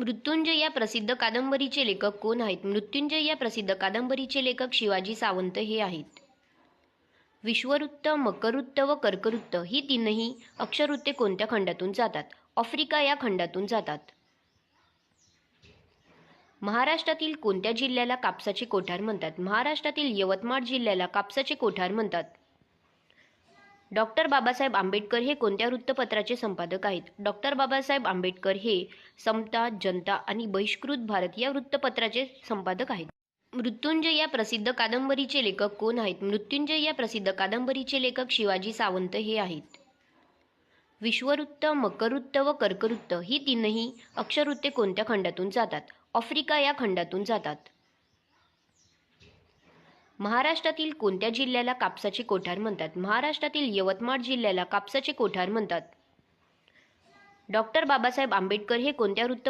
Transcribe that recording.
मृत्युंजय या प्रसिद्ध कादंबरीचे लेखक कोण आहेत? मृत्युंजय या प्रसिद्ध कादंबरीचे लेखक शिवाजी सावंत हे आहेत. विषुववृत्त, मकरवृत्त व कर्कवृत्त ही तीनही अक्षरवृत्ते कोणत्या खंडातून जातात? आफ्रिका या खंडातून जातात. महाराष्ट्रातील कोणत्या जिल्ह्याला कापसाचे कोठार म्हणतात? महाराष्ट्रातील यवतमाळ जिल्ह्याला कापसाचे कोठार म्हणतात. डॉक्टर बाबासाहेब आंबेडकर हे कोणत्या वृत्तपत्राचे संपादक आहेत? डॉक्टर बाबासाहेब आंबेडकर हे समता, जनता आणि बहिष्कृत भारत या वृत्तपत्राचे संपादक आहेत. मृत्युंजय या प्रसिद्ध कादंबरीचे लेखक कोण आहेत? मृत्युंजय या प्रसिद्ध कादंबरीचे लेखक शिवाजी सावंत हे आहेत. विषुववृत्त, मकरवृत्त व कर्कवृत्त ही तीनही अक्षरवृत्ते कोणत्या खंडातून जातात? आफ्रिका या खंडातून जातात. महाराष्ट्रातील कोणत्या जिल्ह्याला कापसाचे कोठार म्हणतात? महाराष्ट्रातील यवतमाळ जिल्ह्याला कापसाचे कोठार म्हणतात. डॉक्टर बाबासाहेब आंबेडकर हे कोणत्या